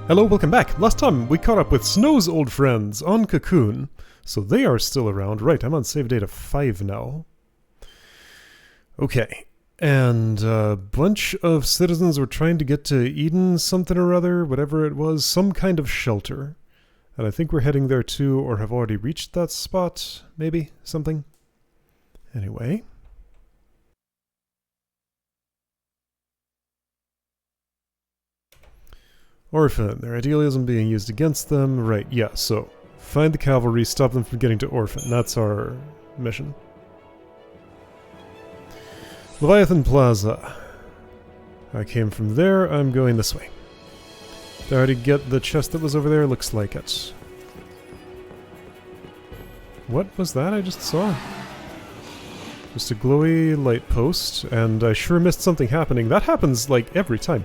Hello, welcome back. Last time we caught up with Snow's old friends on Cocoon, so they are still around. Right, I'm on save data 5 now. Okay, and a bunch of citizens were trying to get to Eden something or other, whatever it was, some kind of shelter. And I think we're heading there too, or have already reached that spot, maybe, something. Anyway. Orphan. Their idealism being used against them. Right, yeah, so find the cavalry, stop them from getting to Orphan. That's our mission. Leviathan Plaza. I came from there, I'm going this way. Did I already get the chest that was over there? Looks like it. What was that I just saw? Just a glowy light post, and I sure missed something happening. That happens, like, every time.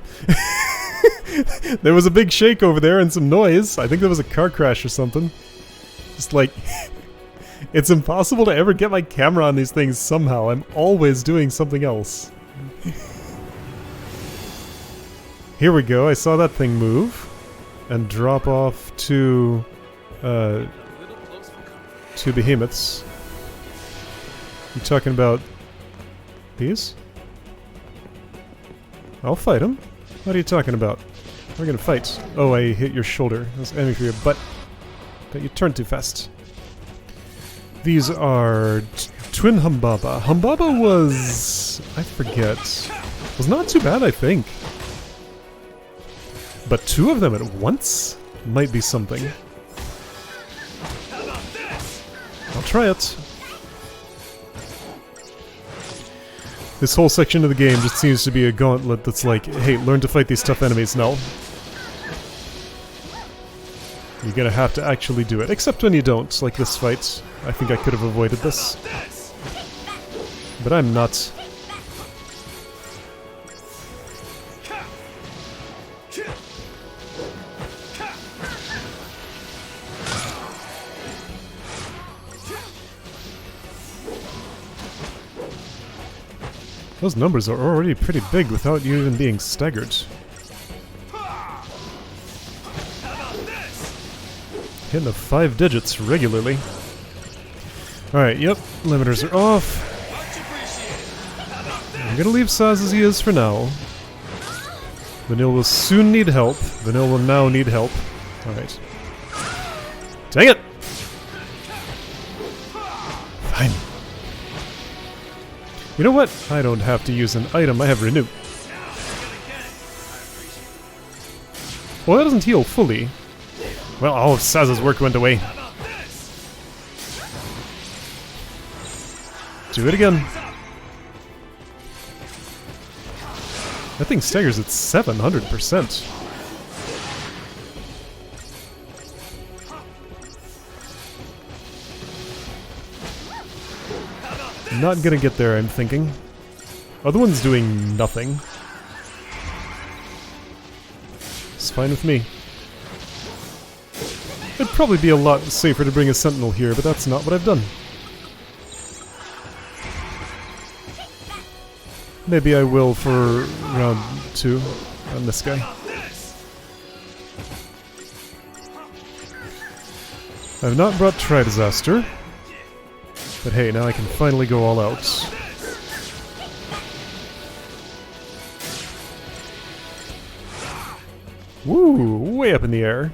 There was a big shake over there and some noise. I think there was a car crash or something. Just like... it's impossible to ever get my camera on these things somehow. I'm always doing something else. Here we go. I saw that thing move. And drop off two behemoths. You talking about these? I'll fight them. What are you talking about? We're gonna fight. Oh, I hit your shoulder. That's enemy for your butt. But you turned too fast. These are twin Humbaba. Humbaba was... I forget. Was not too bad, I think. But two of them at once? Might be something. I'll try it. This whole section of the game just seems to be a gauntlet that's like, hey, learn to fight these tough enemies. No. You're gonna have to actually do it. Except when you don't, like this fight. I think I could have avoided this. But I'm not. Those numbers are already pretty big without you even being staggered. Hitting the 5 digits regularly. Alright, yep, limiters are off. I'm gonna leave Saz as he is for now. Vanille will soon need help. Vanille will now need help. Alright. Dang it! Fine. You know what? I don't have to use an item, I have Renew. Well, that doesn't heal fully. Well, all of Saz's work went away. Do it again. That thing staggers at 700%. Not gonna get there, I'm thinking. Other one's doing nothing. It's fine with me. It'd probably be a lot safer to bring a sentinel here, but that's not what I've done. Maybe I will for round 2 on this guy. I've not brought Tri-Disaster. But hey, now I can finally go all out. Woo! Way up in the air.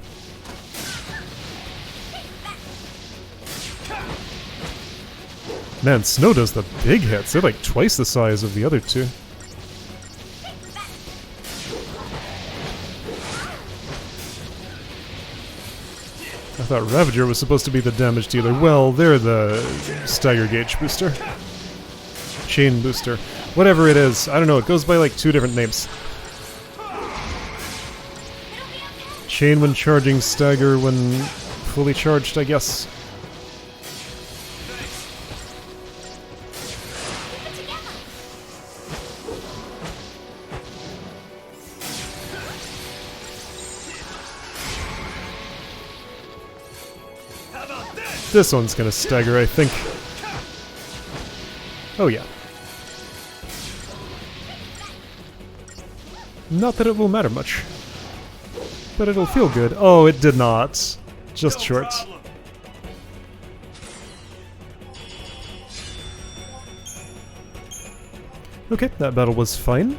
Man, Snow does the big hits. They're like twice the size of the other two. I thought Ravager was supposed to be the damage dealer. Well, they're the stagger gauge booster. Chain booster. Whatever it is. I don't know, it goes by like 2 different names. Chain when charging, stagger when fully charged, I guess. This one's gonna stagger, I think. Oh yeah. Not that it will matter much. but it'll feel good. Oh, it did not. Just short. Okay, that battle was fine.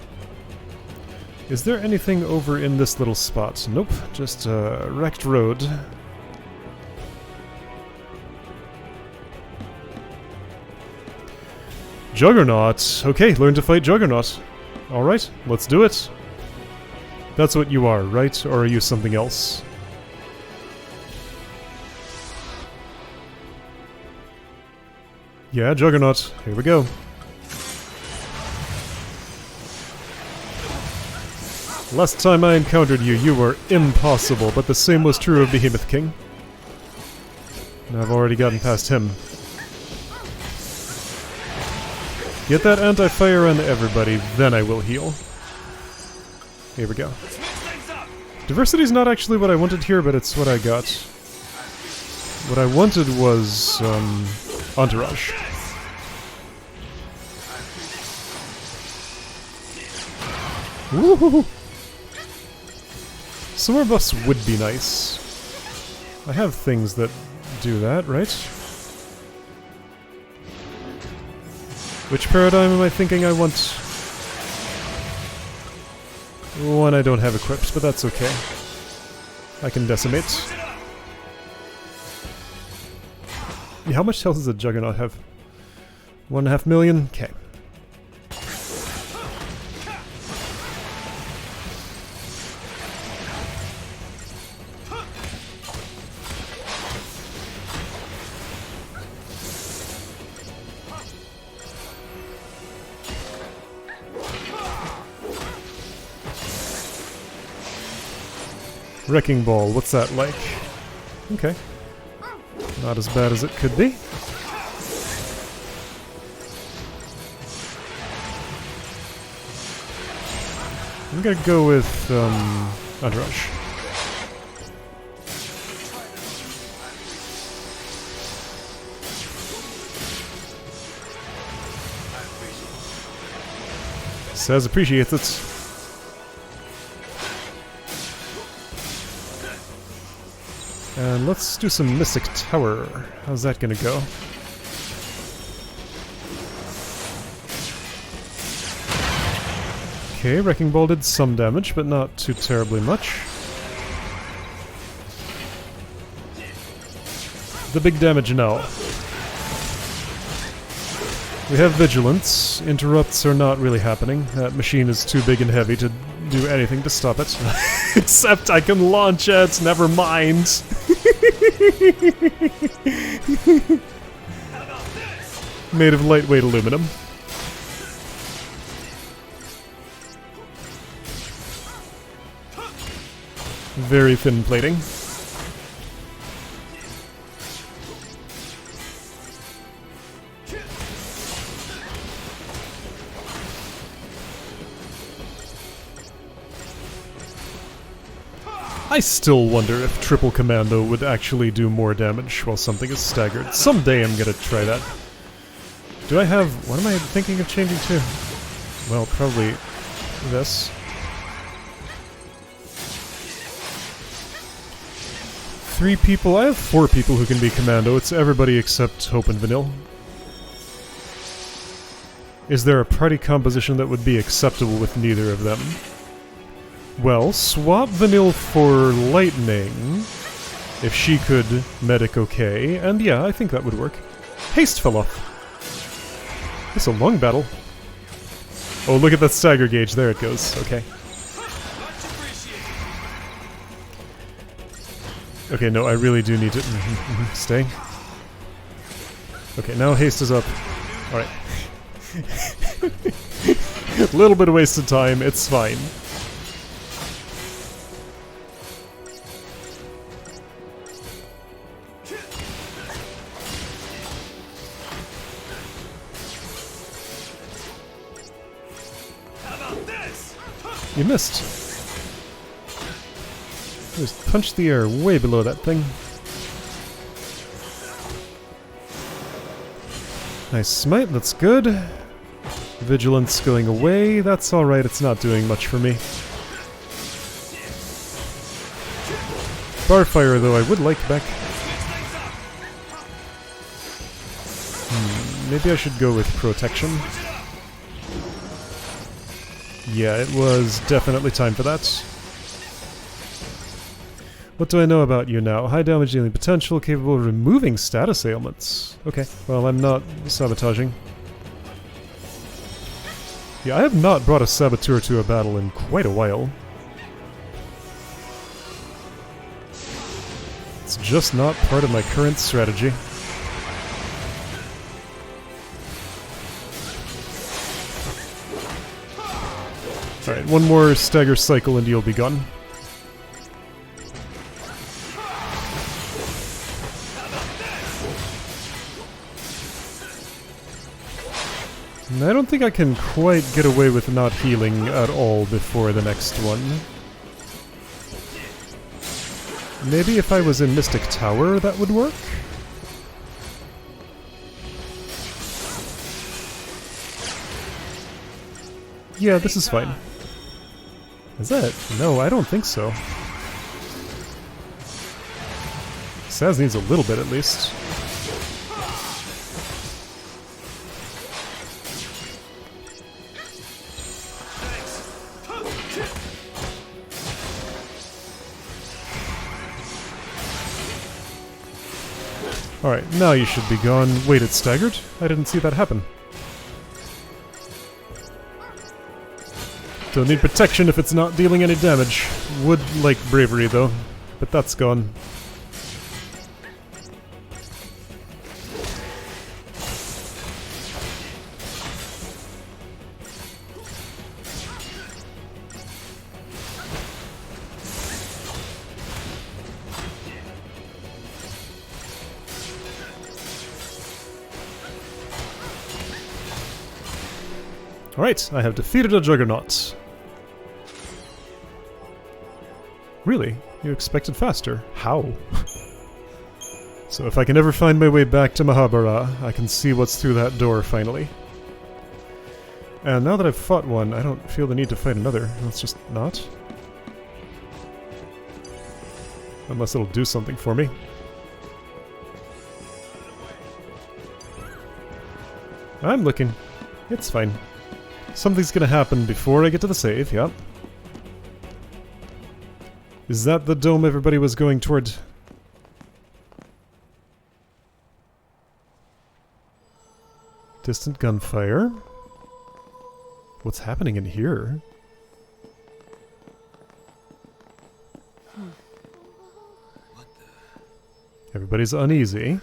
Is there anything over in this little spot? Nope, just a wrecked road. Juggernaut! Okay, learn to fight Juggernaut. Alright, let's do it. That's what you are, right? Or are you something else? Yeah, Juggernaut. Here we go. Last time I encountered you, you were impossible, but the same was true of Behemoth King. And I've already gotten past him. Get that anti-fire on everybody, then I will heal. Here we go. Diversity's not actually what I wanted here, but it's what I got. What I wanted was, Entourage. Woohoo! Some more buffs would be nice. I have things that do that, right? Which paradigm am I thinking I want? One I don't have equipped, but that's okay. I can decimate. Yeah, how much health does a Juggernaut have? 1.5 million? Okay. Wrecking Ball, what's that like? Okay. Not as bad as it could be. I'm gonna go with, Entourage. Says appreciates it. And let's do some Mystic Tower. How's that gonna go? Okay, Wrecking Ball did some damage, but not too terribly much. The big damage now. We have Vigilance. Interrupts are not really happening. That machine is too big and heavy to do anything to stop it. Except I can launch it, never mind. Made of lightweight aluminum. Very thin plating. I still wonder if Triple Commando would actually do more damage while something is staggered. Someday I'm gonna try that. Do I have... what am I thinking of changing to? Well, probably this. Three people? I have 4 people who can be Commando. It's everybody except Hope and Vanille. Is there a party composition that would be acceptable with neither of them? Well, swap Vanille for Lightning, if she could medic okay, and yeah, I think that would work. Haste fell off. It's a long battle. Oh, look at that stagger gauge, there it goes, okay. Okay, no, I really do need to... stay. Okay, now haste is up. Alright. A little bit of wasted time, it's fine. You missed. Just punch the air way below that thing. Nice smite, that's good. Vigilance going away, that's alright, it's not doing much for me. Barfire, though, I would like back. Maybe I should go with protection. Yeah, it was definitely time for that. What do I know about you now? High damage dealing potential, capable of removing status ailments. Okay, well, I'm not sabotaging. Yeah, I have not brought a saboteur to a battle in quite a while. It's just not part of my current strategy. Alright, one more stagger cycle and you'll be gone. And I don't think I can quite get away with not healing at all before the next one. Maybe if I was in Mystic Tower, that would work? Yeah, this is fine. Is that it? No, I don't think so. Saz needs a little bit at least. Alright, now you should be gone. Wait, it's staggered? I didn't see that happen. Don't need protection if it's not dealing any damage. Would like bravery though, but that's gone. Alright, I have defeated a Juggernaut. Really? You expected faster? How? So if I can ever find my way back to Mahabharata, I can see what's through that door finally. And now that I've fought one, I don't feel the need to fight another. Let's just not. Unless it'll do something for me. I'm looking. It's fine. Something's gonna happen before I get to the save, yep. Is that the dome everybody was going toward? Distant gunfire. What's happening in here? What the? Everybody's uneasy.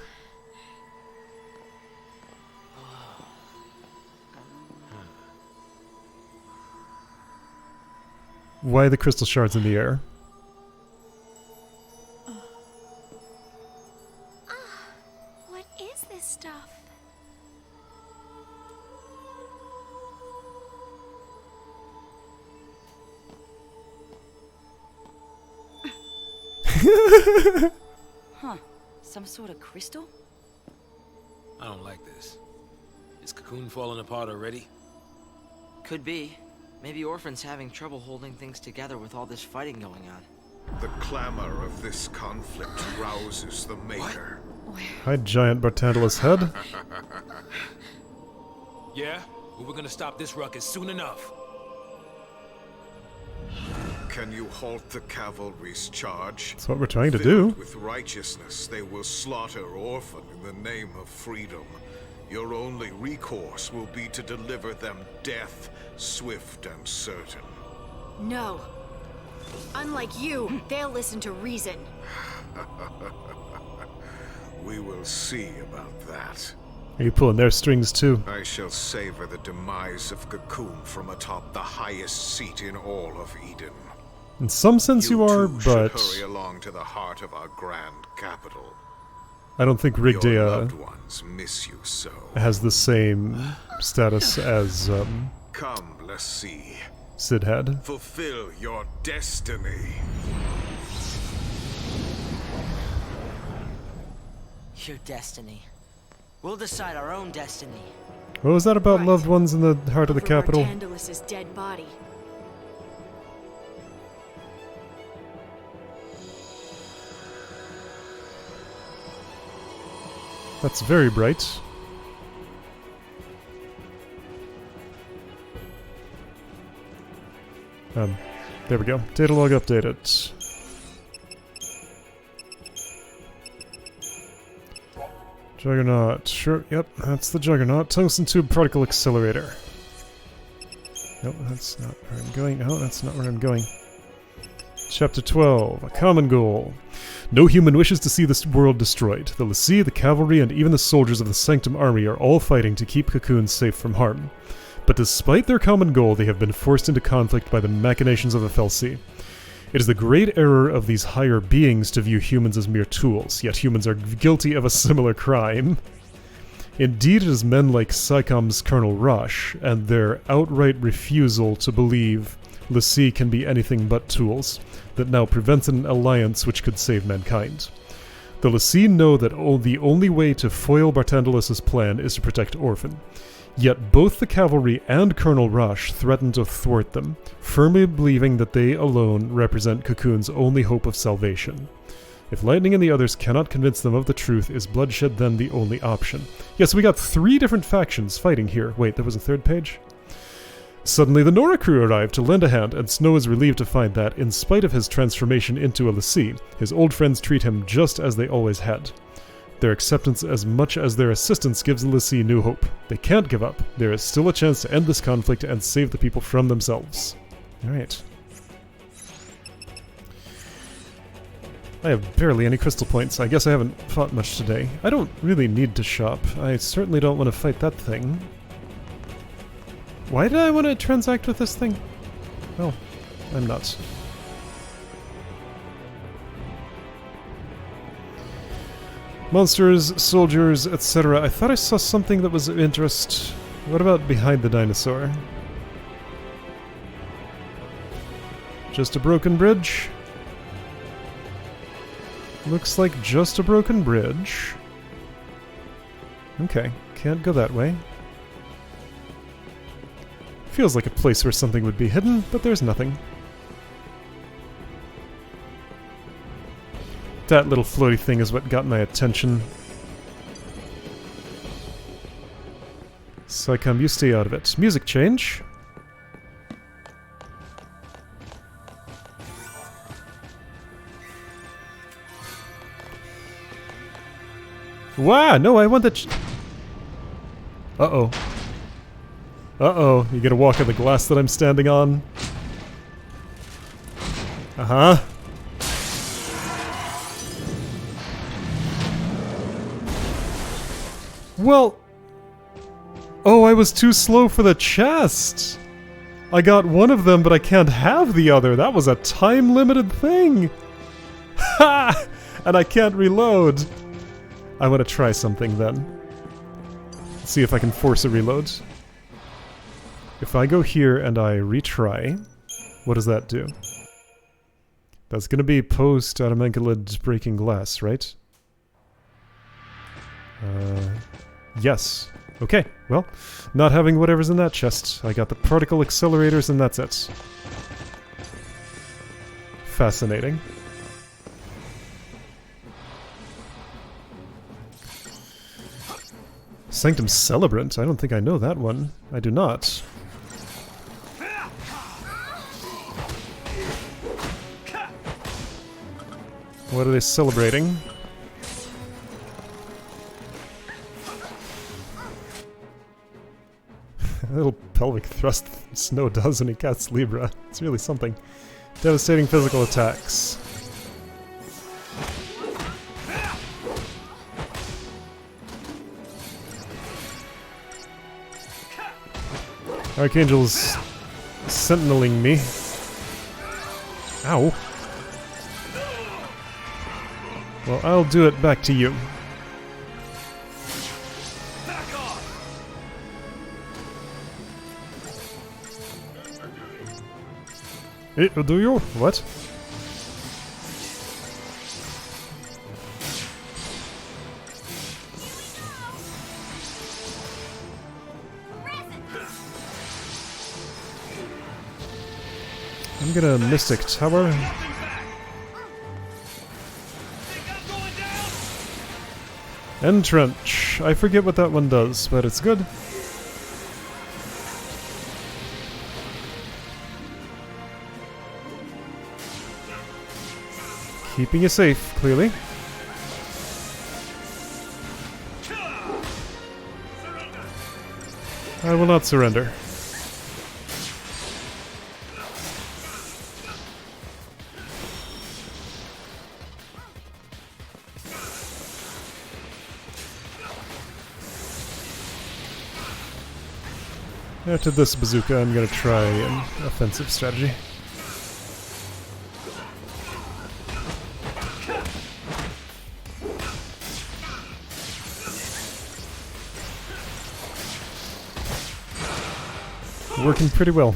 Why the crystal shards in the air? What is this stuff? Huh. Some sort of crystal? I don't like this. Is Cocoon falling apart already? Could be. Maybe Orphan's having trouble holding things together with all this fighting going on. The clamor of this conflict rouses the Maker. Hi, giant Barthandelus head. Yeah? Well, we're gonna stop this ruckus soon enough. Can you halt the cavalry's charge? That's what we're trying to do. Filled with righteousness, they will slaughter Orphan in the name of freedom. Your only recourse will be to deliver them death, swift and certain. No. Unlike you, they'll listen to reason. We will see about that. Are you pulling their strings too? I shall savor the demise of Cocoon from atop the highest seat in all of Eden. In some sense you are, too should but hurry along to the heart of our grand capital. I don't think Your loved Rigdea ones miss you so. has the same status as Come, let's see. Sid had. Fulfill your destiny. Your destiny. We'll decide our own destiny. What was that about Right. loved ones in the heart of the Over capital? Barthandelus' dead body. That's very bright. There we go. Data log updated. Juggernaut. Sure, yep, that's the Juggernaut. Tungsten tube particle accelerator. Nope, that's not where I'm going. No, that's not where I'm going. Chapter 12. A common goal. No human wishes to see this world destroyed. The L'Cie, the cavalry, and even the soldiers of the Sanctum Army are all fighting to keep Cocoon safe from harm. But despite their common goal, they have been forced into conflict by the machinations of FLC. It is the great error of these higher beings to view humans as mere tools, yet humans are guilty of a similar crime. Indeed, it is men like SciComm's Colonel Rush, and their outright refusal to believe L'Cie can be anything but tools, that now prevents an alliance which could save mankind. The L'Cie know that the only way to foil Barthandelus' plan is to protect Orphan. Yet both the cavalry and Colonel Rush threaten to thwart them, firmly believing that they alone represent Cocoon's only hope of salvation. If Lightning and the others cannot convince them of the truth, is bloodshed then the only option? Yes, we got 3 different factions fighting here. Wait, there was a 3rd page? Suddenly the Nora crew arrive to lend a hand, and Snow is relieved to find that, in spite of his transformation into a L'Cie, his old friends treat him just as they always had. Their acceptance as much as their assistance gives the L'Cie new hope. They can't give up. There is still a chance to end this conflict and save the people from themselves. Alright. I have barely any crystal points. I guess I haven't fought much today. I don't really need to shop. I certainly don't want to fight that thing. Why did I want to transact with this thing? Well, I'm nuts. Monsters, soldiers, etc. I thought I saw something that was of interest. What about behind the dinosaur? Just a broken bridge? Looks like just a broken bridge. Okay, can't go that way. Feels like a place where something would be hidden, but there's nothing. That little floaty thing is what got my attention. SciComm, you stay out of it. Music change. Wow, no, I want the uh-oh. Uh-oh, you gonna walk on the glass that I'm standing on? Uh-huh. Well... Oh, I was too slow for the chest! I got one of them, but I can't have the other. That was a time-limited thing! Ha! And I can't reload. I want to try something then. Let's see if I can force a reload. If I go here and I retry, what does that do? That's gonna be post-Adamanculid breaking glass, right? Yes. Okay, well, not having whatever's in that chest. I got the particle accelerators and that's it. Fascinating. Sanctum Celebrant? I don't think I know that one. I do not. What are they celebrating? A little pelvic thrust Snow does when he casts Libra. It's really something. Devastating physical attacks. Archangel's sentineling me. Ow. Well, I'll do it back to you. Do you? What? I'm gonna Mystic Tower. Entrench. I forget what that one does, but it's good. Keeping you safe, clearly. I will not surrender. After this bazooka, I'm gonna try an offensive strategy. Working pretty well.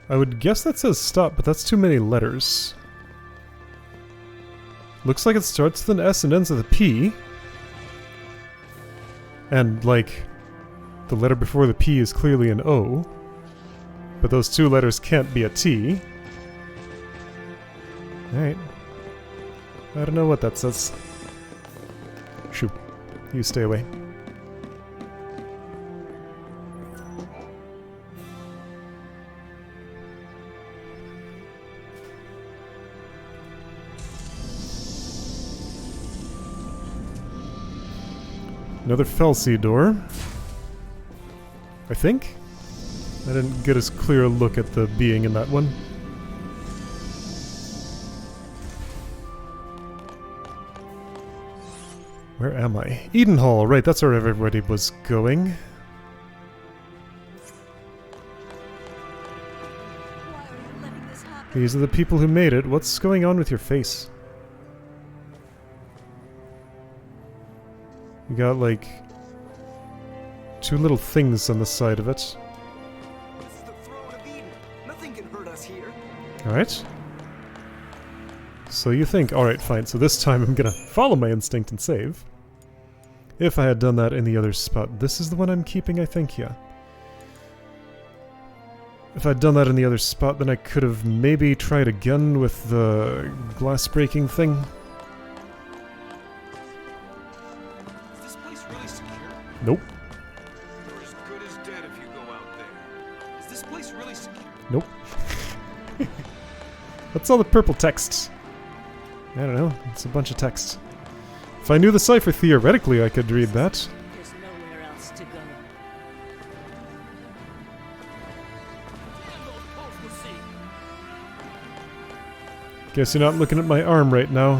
I would guess that says stop, but that's too many letters. Looks like it starts with an S and ends with a P. And, like, the letter before the P is clearly an O. But those two letters can't be a T. Alright. I don't know what that says. Shoo. You stay away. Another Felsi door. I think? I didn't get as clear a look at the being in that one. Where am I? Eden Hall, right, that's where everybody was going. Why are you letting this happen? These are the people who made it. What's going on with your face? You got, like, two little things on the side of it. This is the throne of Eden. Nothing can hurt us here. Alright. So you think, alright, fine, so this time I'm gonna follow my instinct and save. If I had done that in the other spot. This is the one I'm keeping, I think, yeah. If I'd done that in the other spot, then I could have maybe tried again with the glass breaking thing. Is this place really secure? Nope. You're as good as dead if you go out there. Is this place really secure? Nope. What's all the purple text? I don't know. It's a bunch of text. If I knew the cipher, theoretically I could read that. There's nowhere else to go. Guess you're not looking at my arm right now.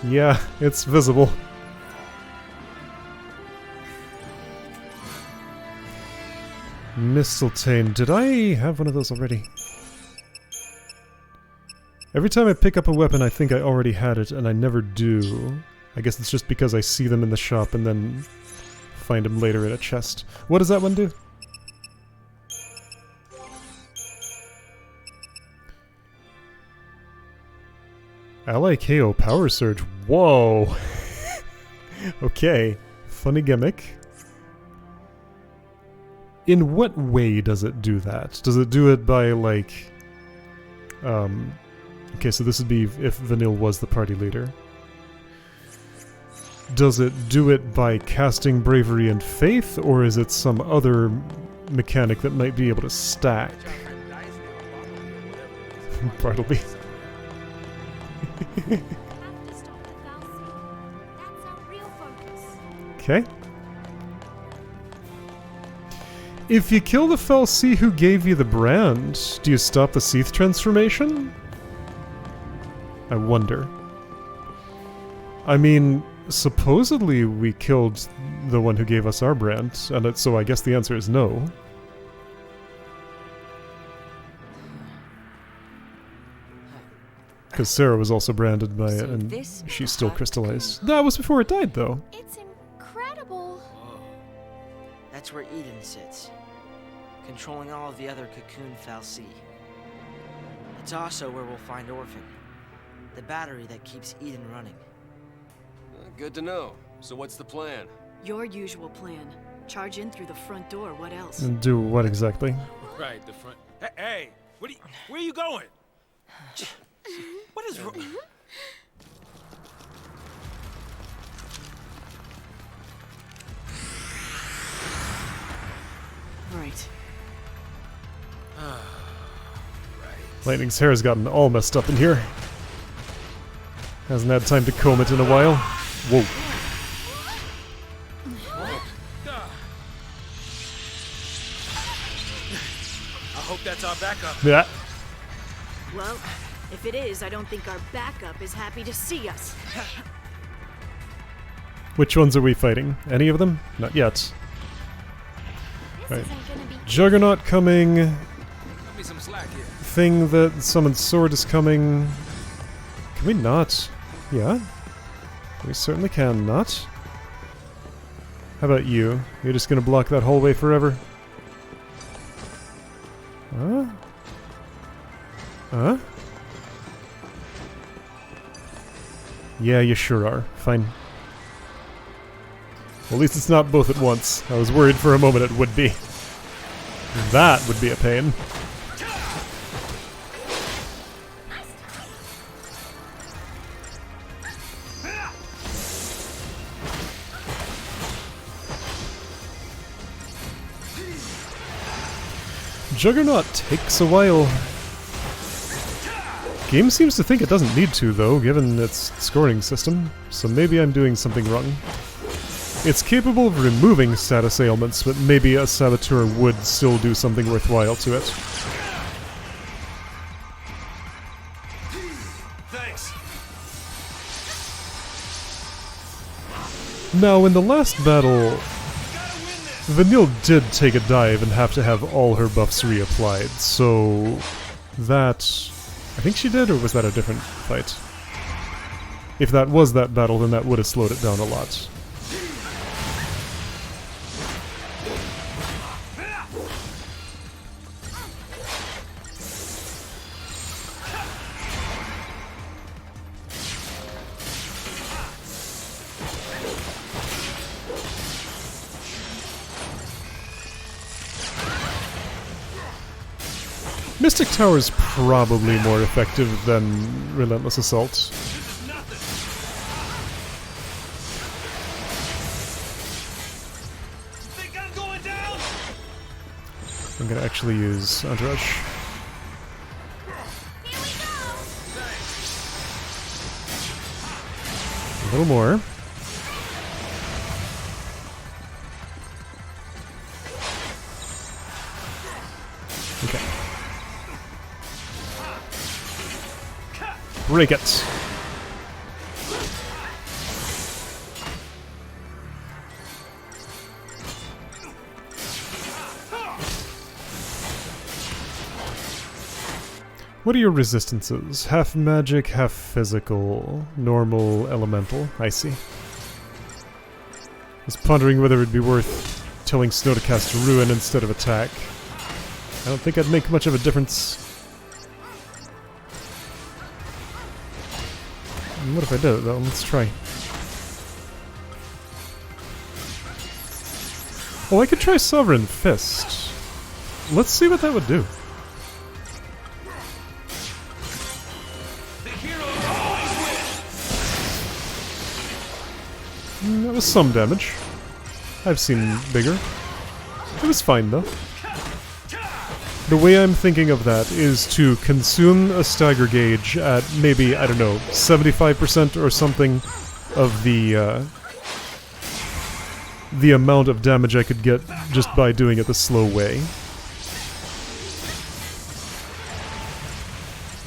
Yeah, it's visible. Mistletoe. Did I have one of those already? Every time I pick up a weapon, I think I already had it, and I never do. I guess it's just because I see them in the shop and then find them later in a chest. What does that one do? Ally KO Power Surge. Whoa! Okay. Funny gimmick. In what way does it do that? Does it do it by, like... Okay, so this would be if Vanille was the party leader. Does it do it by casting Bravery and Faith, or is it some other mechanic that might be able to stack? Bartleby. Have to stop the fallacy. That's our real focus. Okay. If you kill the Felsi who gave you the brand, do you stop the Seath transformation? I wonder. I mean, supposedly we killed the one who gave us our brand, and so I guess the answer is no. Because Sarah was also branded by it, So and this she is still hot crystallized. That was before it died, though. It's incredible. Whoa. That's where Eden sits, controlling all of the other Cocoon Fal'Cie. It's also where we'll find Orphan. The battery that keeps Eden running. Good to know. So what's the plan? Your usual plan. Charge in through the front door, what else? And do what exactly? Right, the front. Hey, where are you going? What is wrong? Right. Lightning's hair has gotten all messed up in here. Hasn't had time to comb it in a while. Whoa. I hope that's our backup. Yeah. Well, if it is, I don't think our backup is happy to see us. Which ones are we fighting? Any of them? Not yet. This Right. isn't gonna be Juggernaut coming. Cut me some slack here. Thing that summoned sword is coming. Can we not? Yeah. We certainly can not. How about you? You're just gonna block that hallway forever? Huh? Huh? Yeah, you sure are. Fine. Well, at least it's not both at once. I was worried for a moment it would be. That would be a pain. Juggernaut takes a while. Game seems to think it doesn't need to, though, given its scoring system, so maybe I'm doing something wrong. It's capable of removing status ailments, but maybe a saboteur would still do something worthwhile to it. Thanks. Now, in the last battle, Vanille did take a dive and have to have all her buffs reapplied, so that... I think she did, or was that a different fight? If that was that battle, then that would have slowed it down a lot. Mystic Tower's probably more effective than Relentless Assault. Think I'm going down? I'm gonna actually use Entourage. A little more. Okay. Break it. What are your resistances? Half magic, half physical, normal, elemental. I see. I was pondering whether it'd be worth telling Snow to cast Ruin instead of Attack. I don't think I'd make much of a difference. What if I did it though? Let's try. Oh, I could try Sovereign Fist. Let's see what that would do. That was some damage. I've seen bigger. It was fine though. The way I'm thinking of that is to consume a stagger gauge at maybe, I don't know, 75% or something of the amount of damage I could get just by doing it the slow way.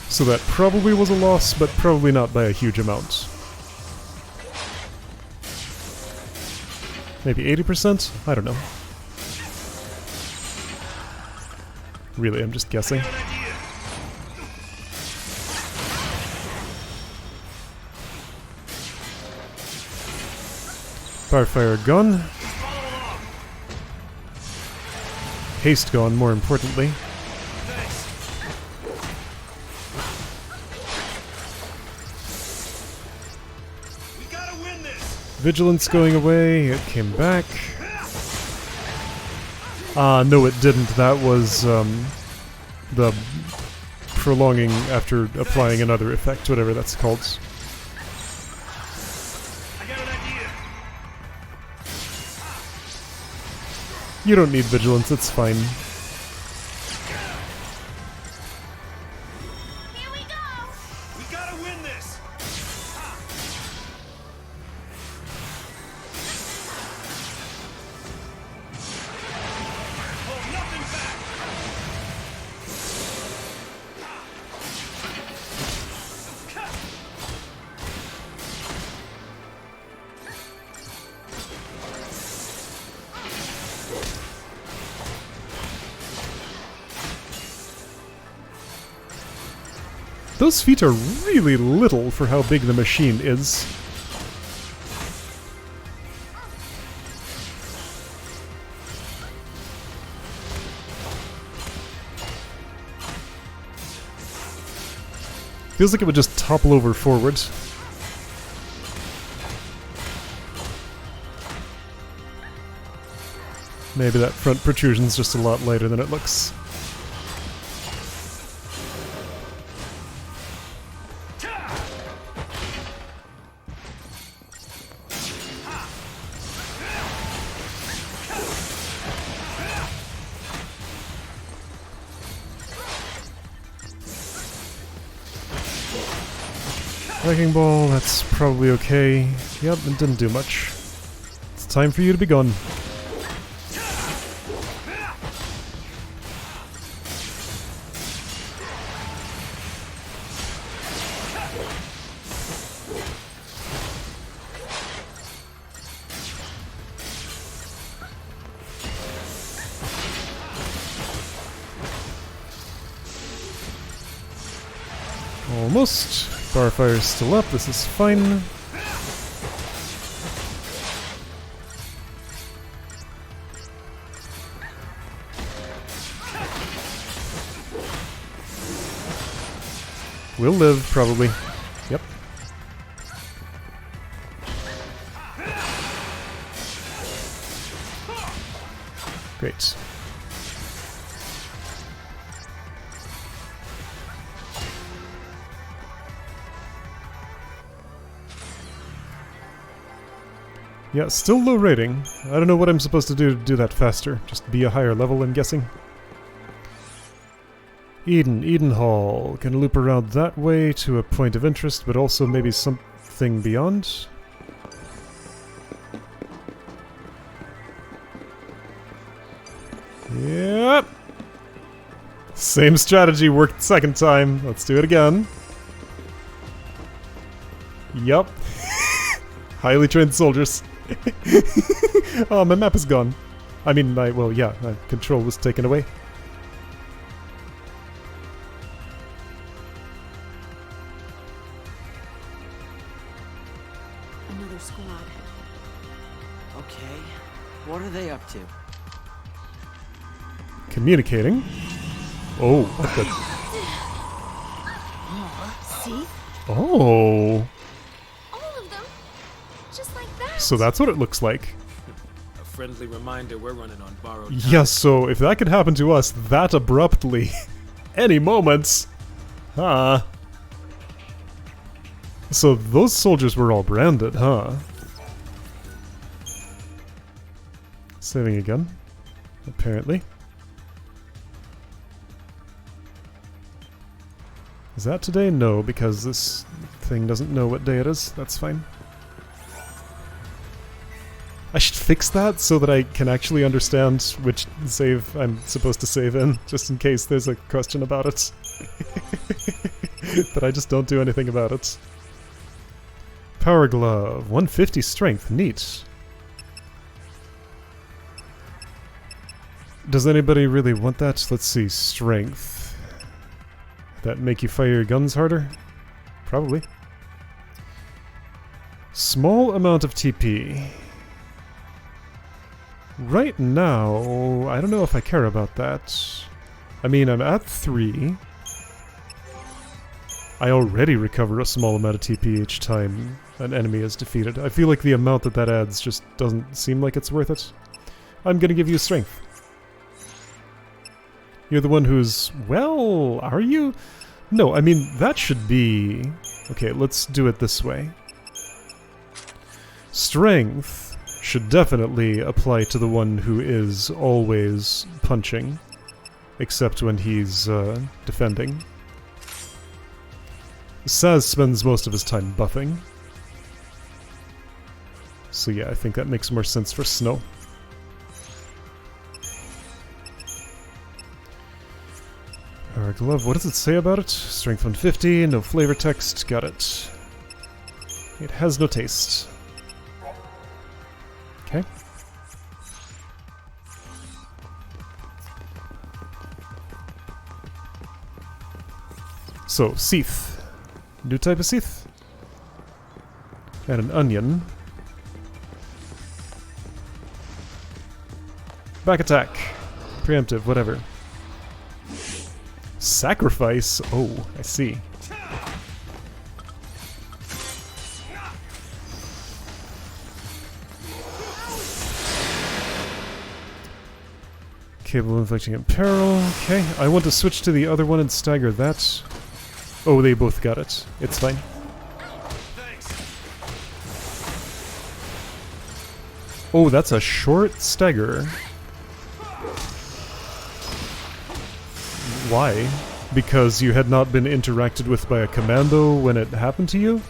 So that probably was a loss, but probably not by a huge amount. Maybe 80%? I don't know. Really, I'm just guessing. Powerfire gone. Haste gone, more importantly. Vigilance going away, it came back. Ah, no it didn't, that was the prolonging after applying another effect, whatever that's called. I got an idea. You don't need vigilance, it's fine. Here we go! We gotta win this. Hold nothing back. Those feet are really little for how big the machine is. Feels like it would just topple over forward. Maybe that front protrusion's just a lot lighter than it looks. Wrecking ball, that's probably okay. Yep, it didn't do much. It's time for you to be gone. Almost. Starfire's still up, this is fine. We'll live, probably. Yep. Great. Yeah, still low rating. I don't know what I'm supposed to do that faster. Just be a higher level, I'm guessing. Eden Hall. Gonna loop around that way to a point of interest, but also maybe something beyond. Yep. Same strategy worked second time. Let's do it again. Yup. Highly trained soldiers. Oh, my map is gone. I mean, my control was taken away. Another squad. Okay, what are they up to? Communicating. Oh, what the... See? Oh. All of them! Just like that! So that's what it looks like. A friendly reminder we're running on borrowed time. Yes, so if that could happen to us that abruptly, any moments, huh? So those soldiers were all branded, huh? Saving again, apparently. Is that today? No, because this thing doesn't know what day it is. That's fine. I should fix that so that I can actually understand which save I'm supposed to save in, just in case there's a question about it. But I just don't do anything about it. Power Glove, 150 strength, neat. Does anybody really want that? Let's see, strength. That make you fire your guns harder? Probably. Small amount of TP. Right now, I don't know if I care about that. I mean, I'm at 3. I already recover a small amount of TP each time an enemy is defeated. I feel like the amount that that adds just doesn't seem like it's worth it. I'm gonna give you strength. You're the one who's... well, are you? No, I mean, that should be... okay, let's do it this way. Strength should definitely apply to the one who is always punching, except when he's defending. Saz spends most of his time buffing. So yeah, I think that makes more sense for Snow. Our glove, what does it say about it? Strength 150, no flavor text, got it. It has no taste. Okay. So, Seath. New type of Seath. And an onion. Back attack. Preemptive, whatever. Sacrifice? Oh, I see. Capable of inflicting peril. Okay, I want to switch to the other one and stagger that. Oh, they both got it. It's fine. Oh, that's a short stagger. Why? Because you had not been interacted with by a commando when it happened to you?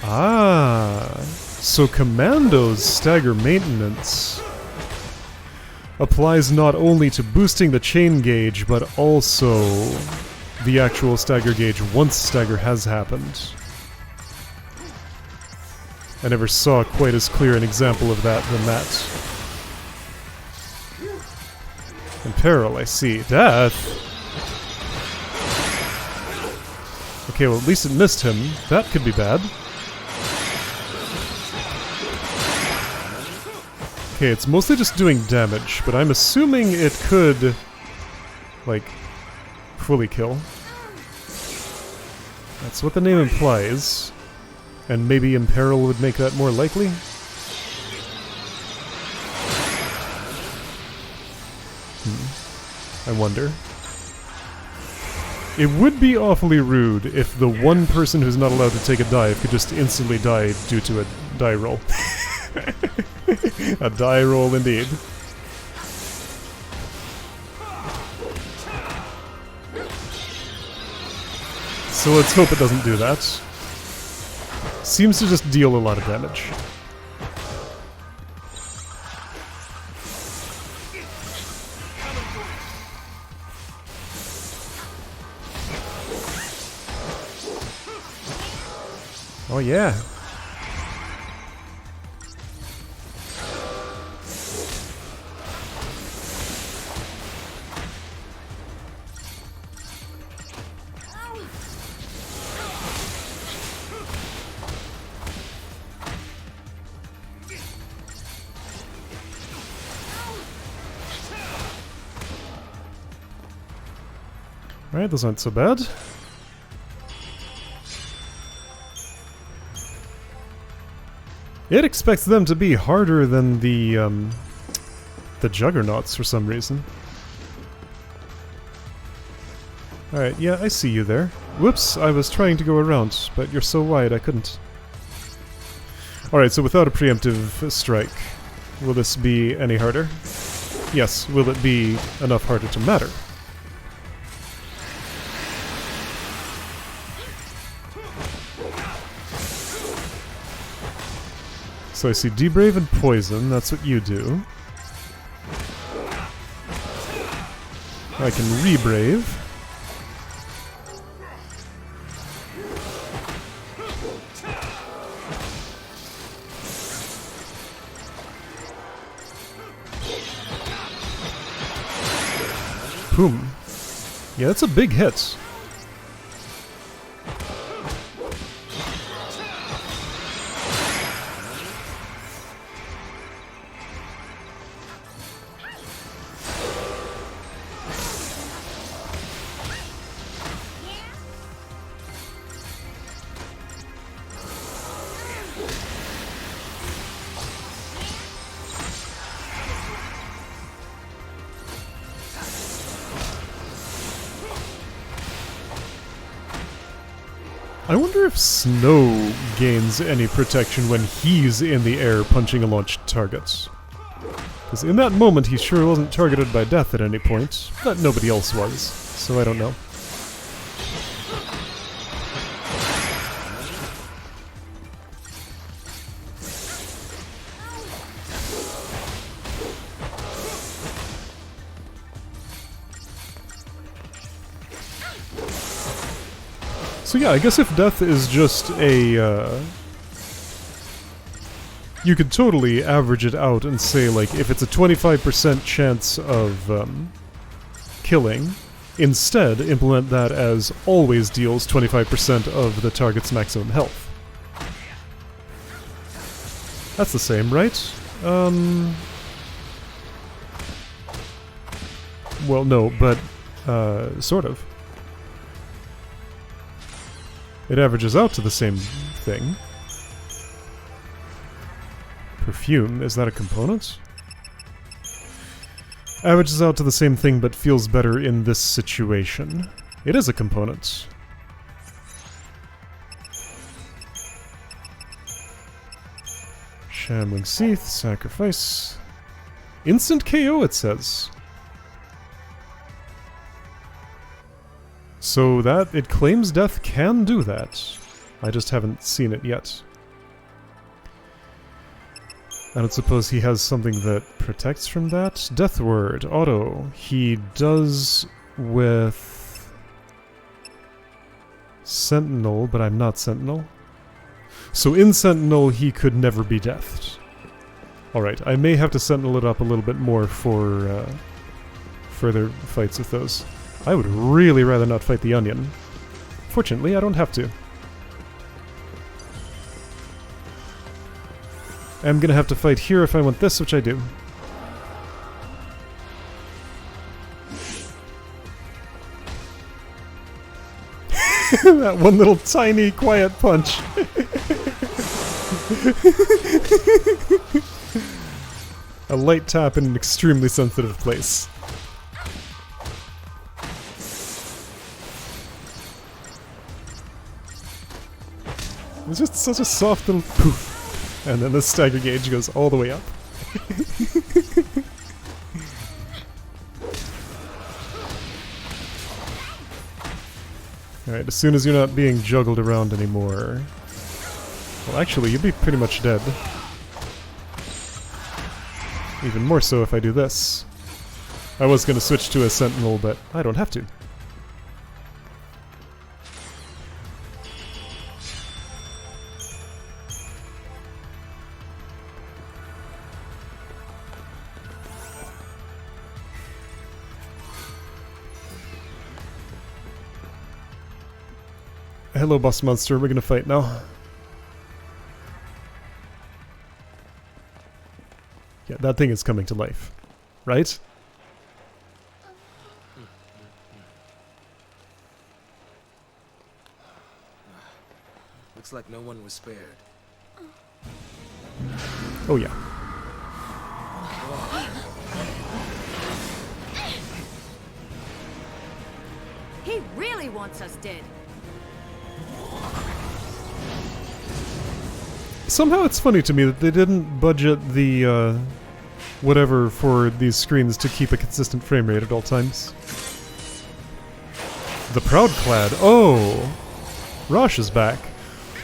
Ah, so commandos stagger maintenance applies not only to boosting the chain gauge, but also the actual stagger gauge once stagger has happened. I never saw quite as clear an example of that than that. In peril, I see. Death? Okay, well at least it missed him. That could be bad. Okay, it's mostly just doing damage, but I'm assuming it could, like, fully kill. That's what the name implies. And maybe Imperil would make that more likely? I wonder. It would be awfully rude if the one person who's not allowed to take a dive could just instantly die due to a die roll. A die roll indeed. So let's hope it doesn't do that. Seems to just deal a lot of damage. Oh yeah. Alright, those aren't so bad. It expects them to be harder than the Juggernauts for some reason. Alright, yeah, I see you there. Whoops, I was trying to go around, but you're so wide I couldn't. Alright, so without a preemptive strike, will this be any harder? Yes, will it be enough harder to matter? So I see Debrave and Poison, that's what you do. I can Rebrave. Boom. Yeah, that's a big hit. I wonder if Snow gains any protection when he's in the air punching a launched target. Because in that moment he sure wasn't targeted by death at any point, but nobody else was, so I don't know. So yeah, I guess if death is just a, you could totally average it out and say, like, if it's a 25% chance of, killing, instead implement that as always deals 25% of the target's maximum health. That's the same, right? Well, no, but, sort of. It averages out to the same thing. Perfume, is that a component? Averages out to the same thing but feels better in this situation. It is a component. Shambling Seath, sacrifice. Instant KO, it says. So that, it claims death can do that. I just haven't seen it yet. I don't suppose he has something that protects from that? Death Word, auto. He does with Sentinel, but I'm not Sentinel. So in Sentinel, he could never be deathed. Alright, I may have to Sentinel it up a little bit more for further fights with those. I would really rather not fight the Onion. Fortunately, I don't have to. I'm gonna have to fight here if I want this, which I do. That one little tiny quiet punch. A light tap in an extremely sensitive place. It's just such a soft little poof. And then the stagger gauge goes all the way up. Alright, as soon as you're not being juggled around anymore... Well, actually, you'd be pretty much dead. Even more so if I do this. I was gonna switch to a Sentinel, but I don't have to. Hello, boss monster. We're gonna fight now. Yeah, that thing is coming to life. Right? Looks like no one was spared. Oh, yeah. He really wants us dead. Somehow it's funny to me that they didn't budget the, whatever for these screens to keep a consistent frame rate at all times. The Proud Clad. Oh! Rosh is back.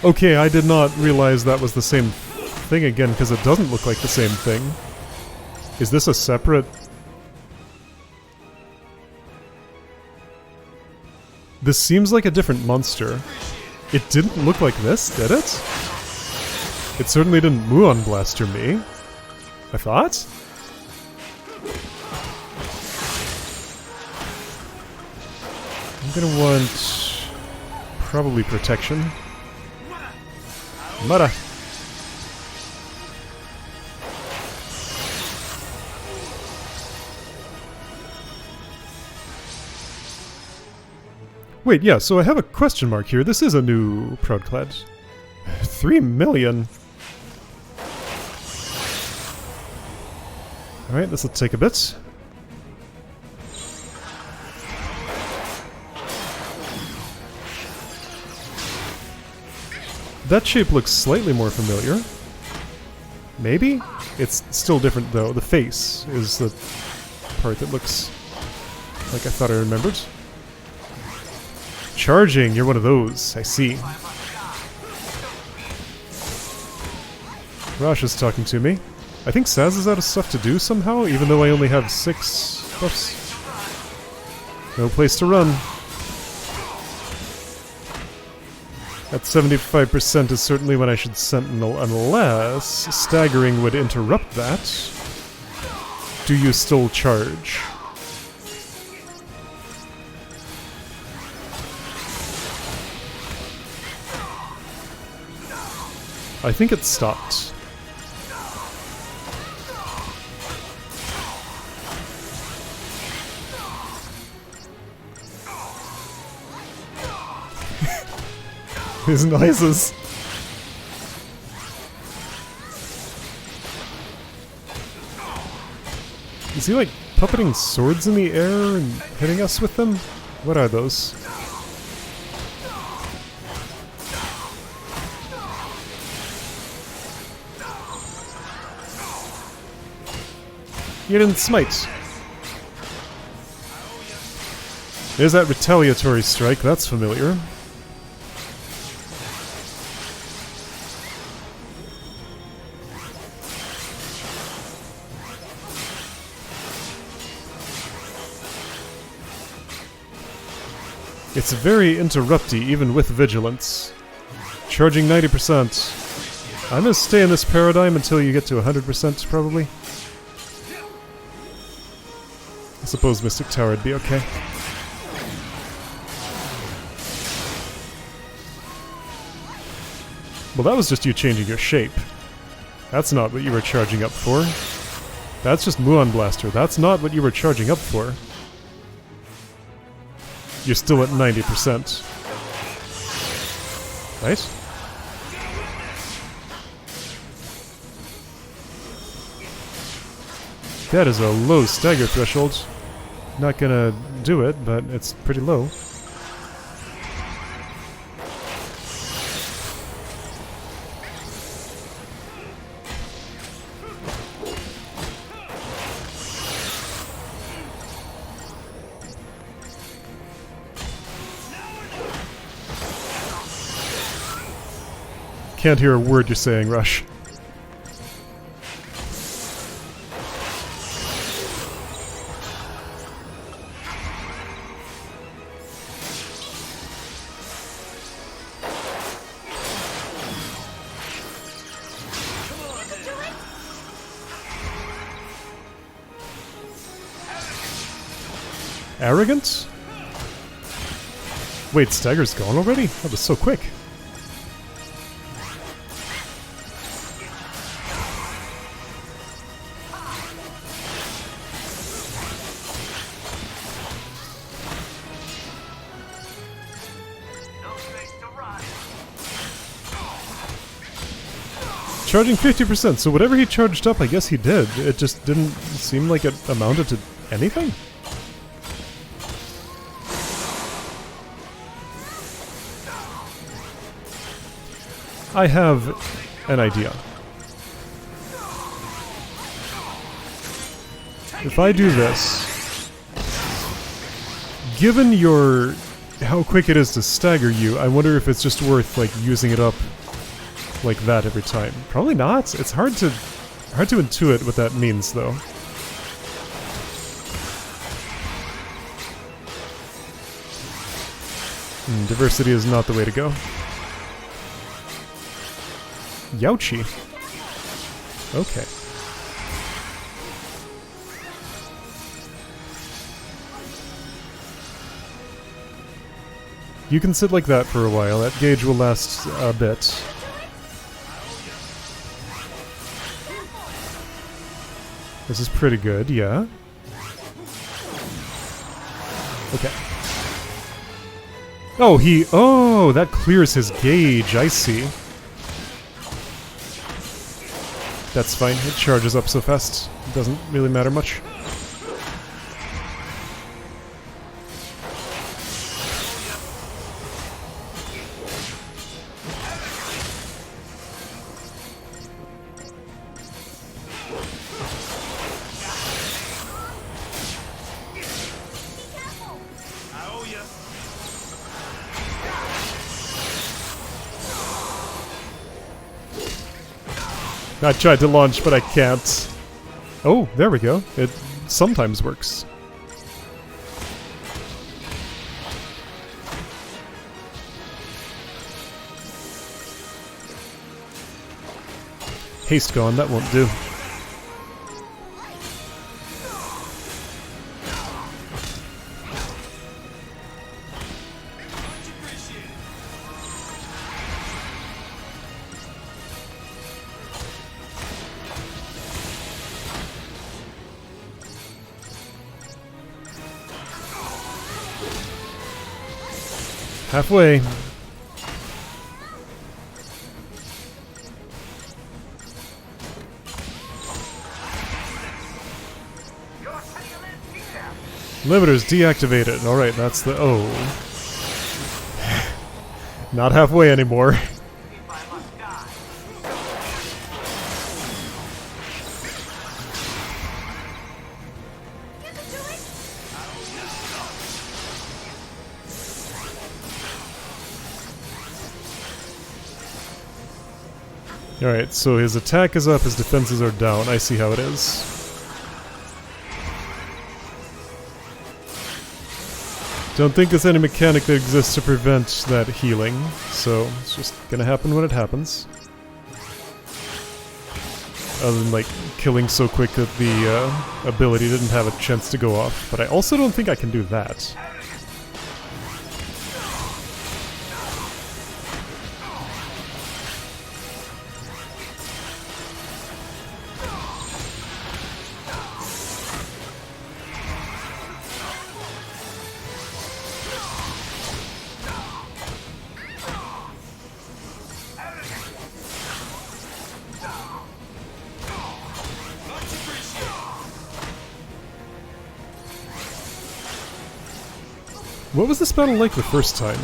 Okay, I did not realize that was the same thing again, because it doesn't look like the same thing. Is this a separate... This seems like a different monster. It didn't look like this, did it? It certainly didn't Muon Blaster me. I thought? I'm gonna want... probably protection. Mara! Wait, yeah, so I have a question mark here. This is a new Proudclad. 3 million! Alright, this will take a bit. That shape looks slightly more familiar. Maybe? It's still different though. The face is the part that looks like I thought I remembered. Charging, you're one of those. I see. Rosh is talking to me. I think Saz is out of stuff to do somehow, even though I only have 6 buffs. No place to run. At 75% is certainly when I should sentinel, unless staggering would interrupt that. Do you still charge? I think it stopped. His noises. Is he like puppeting swords in the air and hitting us with them? What are those? You didn't smite. There's that retaliatory strike, that's familiar. It's very interrupty, even with vigilance. Charging 90%. I'm gonna stay in this paradigm until you get to 100%, probably. I suppose Mystic Tower would be okay. Well, that was just you changing your shape. That's not what you were charging up for. That's just Muon Blaster. That's not what you were charging up for. You're still at 90%. Right? That is a low stagger threshold. Not gonna do it, but it's pretty low. Can't hear a word you're saying, Rush. Arrogant? Wait, Stagger's gone already? That was so quick. Charging 50%, so whatever he charged up, I guess he did. It just didn't seem like it amounted to anything. I have an idea. If I do this, given how quick it is to stagger you, I wonder if it's just worth like using it up like that every time. Probably not. It's hard to intuit what that means though. Diversity is not the way to go. Youchie. Okay. You can sit like that for a while. That gauge will last a bit. This is pretty good, yeah. Okay. Oh, that clears his gauge, I see. That's fine, it charges up so fast. It doesn't really matter much. I tried to launch, but I can't. Oh, there we go. It sometimes works. Haste gone, that won't do. Halfway. Limiters deactivated. Alright, that's the... oh. Not halfway anymore. Alright, so his attack is up, his defenses are down. I see how it is. Don't think there's any mechanic that exists to prevent that healing, so it's just gonna happen when it happens. Other than, like, killing so quick that the ability didn't have a chance to go off. But I also don't think I can do that. What was this battle like the first time?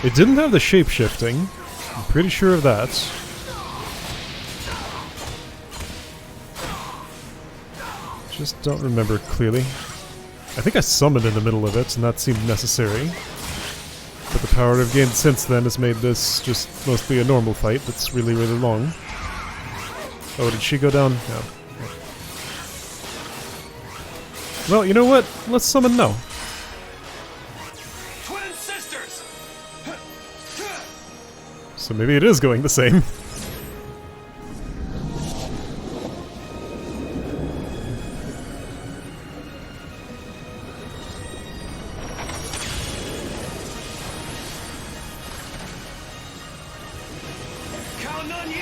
It didn't have the shape-shifting. I'm pretty sure of that. Just don't remember clearly. I think I summoned in the middle of it, and that seemed necessary. But the power I've gained since then has made this just mostly a normal fight that's really, really long. Oh, did she go down? No. Well, you know what? Let's summon now. So maybe it is going the same. Count on you.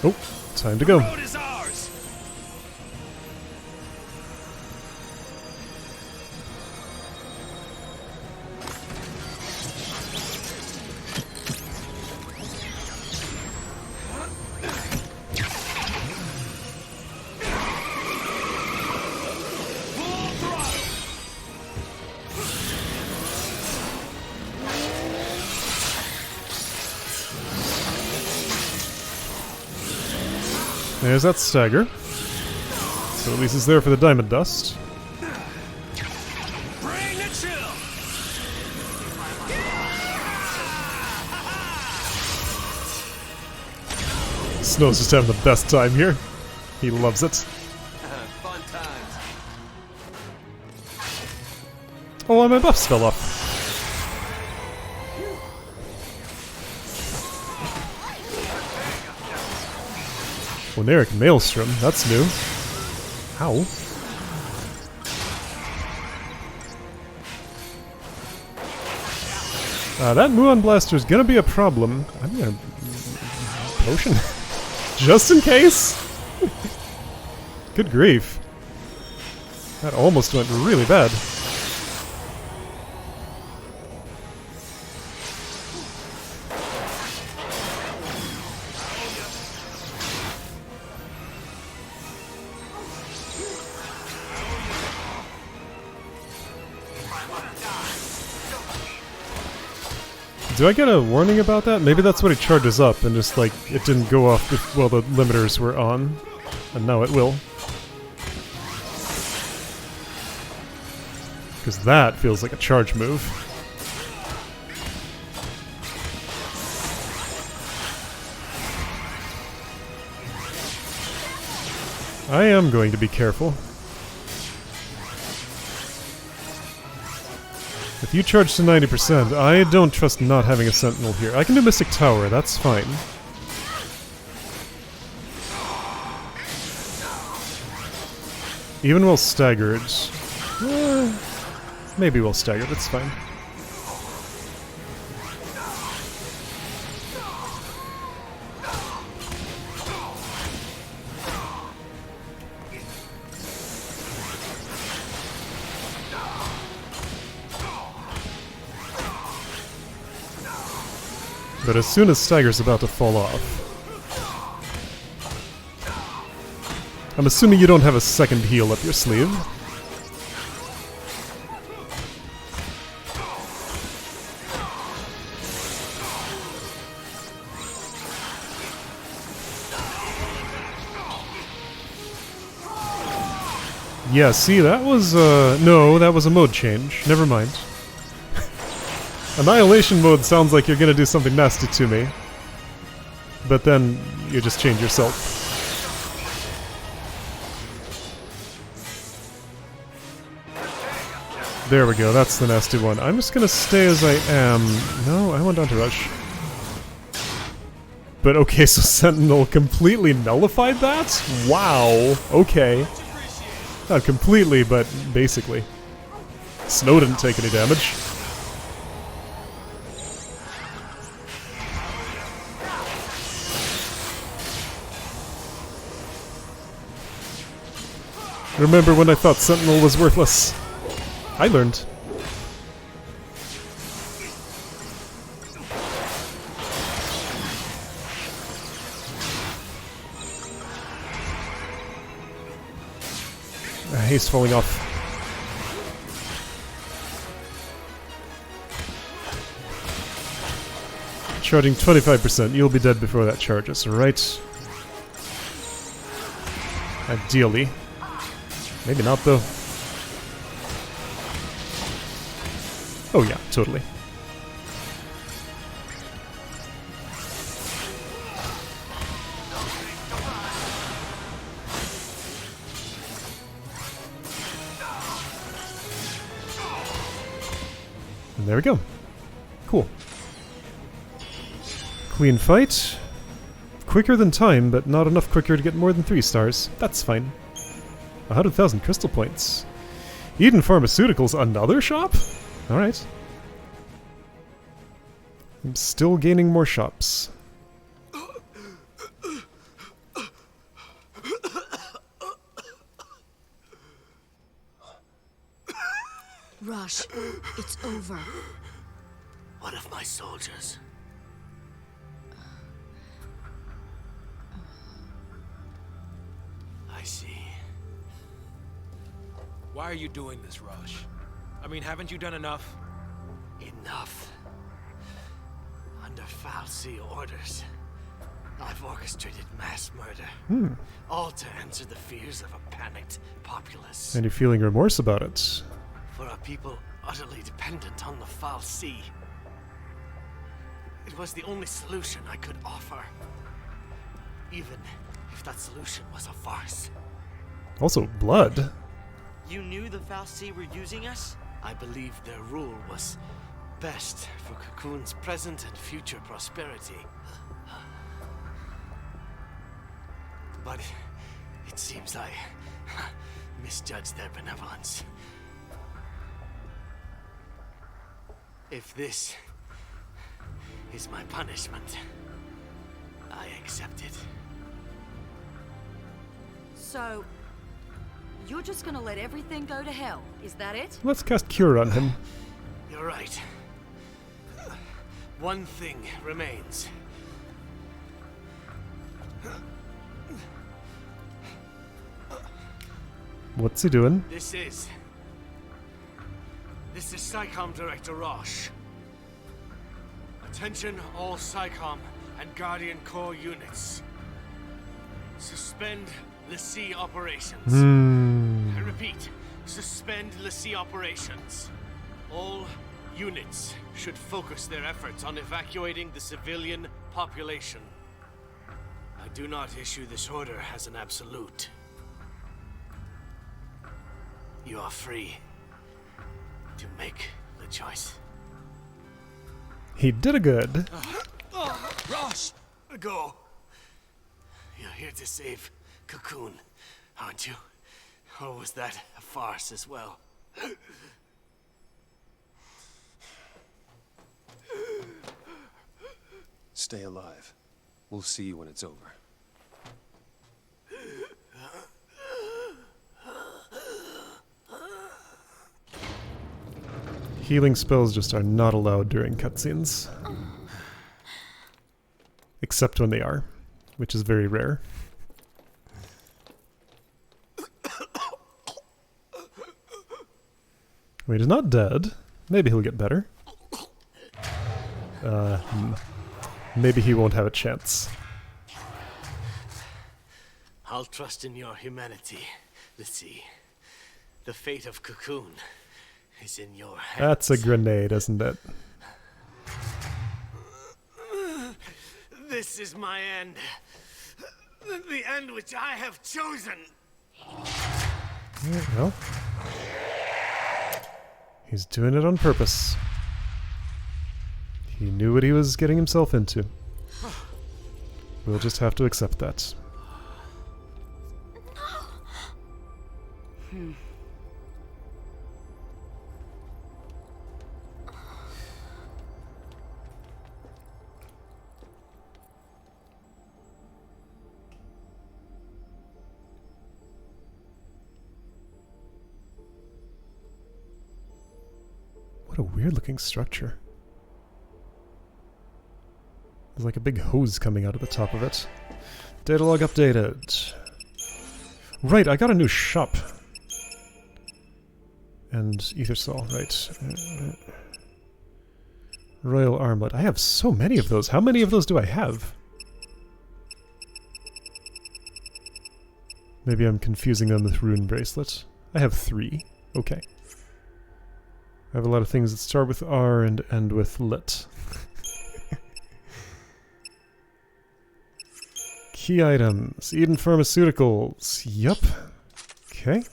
Oh, time to go. Road is ours. Full throttle. There's that stagger. So at least it's there for the diamond dust. Bring the chill. Snow's just having the best time here. He loves it. Fun times. Oh, my buffs fell off. Oneric Maelstrom, that's new. Ow. That Muon Blaster's gonna be a problem. I'm gonna... potion? Just in case? Good grief. That almost went really bad. Do I get a warning about that? Maybe that's what he charges up and just like it didn't go off while the limiters were on. And now it will. Because that feels like a charge move. I am going to be careful. If you charge to 90%, I don't trust not having a sentinel here. I can do Mystic Tower, that's fine. Even while staggered. Maybe while staggered, that's fine. But as soon as Stagger's about to fall off... I'm assuming you don't have a second heal up your sleeve. Yeah, see, that was, no, that was a mode change. Never mind. Annihilation mode sounds like you're gonna do something nasty to me. But then, you just change yourself. There we go, that's the nasty one. I'm just gonna stay as I am. No, I want Entourage. But okay, so Sentinel completely nullified that? Wow, okay. Not completely, but basically. Snow didn't take any damage. Remember when I thought Sentinel was worthless? I learned. Haste falling off. Charging 25%. You'll be dead before that charges, right? Ideally. Maybe not, though. Oh yeah, totally. And there we go. Cool. Clean fight. Quicker than time, but not enough quicker to get more than 3 stars. That's fine. 100,000 crystal points. Eden Pharmaceuticals, another shop? Alright. I'm still gaining more shops. Rush, it's over. One of my soldiers. I see. Why are you doing this, Rush? I mean, haven't you done enough? Enough. Under Fal'Cie orders, I've orchestrated mass murder. All to answer the fears of a panicked populace. And you're feeling remorse about it. For a people utterly dependent on the Fal'Cie. It was the only solution I could offer. Even if that solution was a farce. Also, blood. You knew the Fal'Cie were using us? I believed their rule was best for Cocoon's present and future prosperity. But it seems I misjudged their benevolence. If this is my punishment, I accept it. So, you're just gonna let everything go to hell, is that it? Let's cast Cure on him. You're right. One thing remains. What's he doing? This is SciComm Director Roche. A Attention all SciComm and Guardian Corps units. Suspend L'Cie operations. I repeat, suspend L'Cie operations. All units should focus their efforts on evacuating the civilian population. I do not issue this order as an absolute. You are free to make the choice. He did a good. Ross! Go! You're here to save Cocoon, aren't you? Or was that a farce as well? Stay alive. We'll see you when it's over. Healing spells just are not allowed during cutscenes. Except when they are, which is very rare. Wait, he's not dead. Maybe he'll get better. Maybe he won't have a chance. I'll trust in your humanity, L'Cie. The fate of Cocoon is in your hands. That's a grenade, isn't it? This is my end. The end which I have chosen. Yeah, well, he's doing it on purpose. He knew what he was getting himself into. We'll just have to accept that. What a weird looking structure. There's like a big hose coming out of the top of it. Data log updated. Right, I got a new shop. And ether saw, right. Royal armlet. I have so many of those. How many of those do I have? Maybe I'm confusing them with rune bracelet. I have 3. Okay. I have a lot of things that start with R and end with lit. Key items. Eden Pharmaceuticals. Yup. Okay.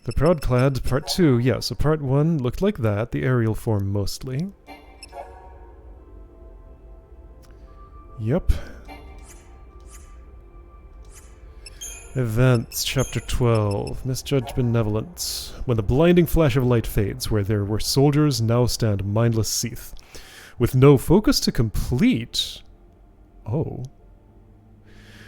The Proudclad, Part 2. Yeah, so Part 1 looked like that. The aerial form mostly. Yup. Events, Chapter 12. Misjudged Benevolence. When the blinding flash of light fades, where there were soldiers, now stand mindless Seath. With no focus to complete... Oh.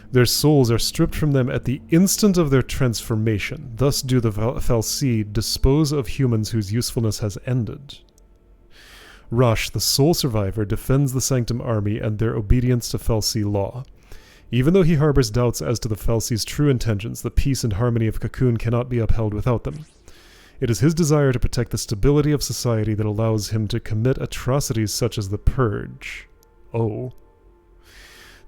Their souls are stripped from them at the instant of their transformation. Thus do the fal'Cie dispose of humans whose usefulness has ended. Rosh, the sole survivor, defends the Sanctum Army and their obedience to fal'Cie law. Even though he harbors doubts as to the fal'Cie's true intentions, the peace and harmony of Cocoon cannot be upheld without them. It is his desire to protect the stability of society that allows him to commit atrocities such as the Purge. Oh.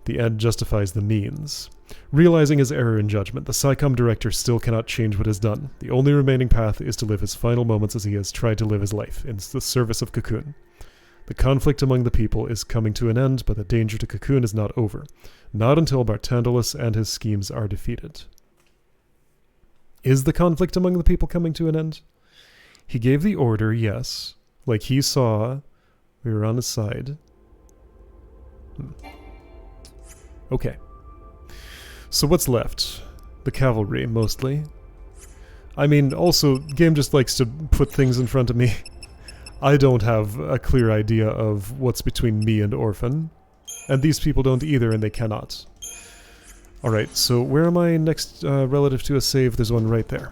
The end justifies the means. Realizing his error in judgment, the SciComm director still cannot change what is done. The only remaining path is to live his final moments as he has tried to live his life, in the service of Cocoon. The conflict among the people is coming to an end, but the danger to Cocoon is not over. Not until Barthandelus and his schemes are defeated. Is the conflict among the people coming to an end? He gave the order, yes. Like he saw, we were on his side. Okay. So what's left? The cavalry, mostly. I mean, also, game just likes to put things in front of me. I don't have a clear idea of what's between me and Orphan. And these people don't either, and they cannot. Alright, so where am I next relative to a save? There's one right there.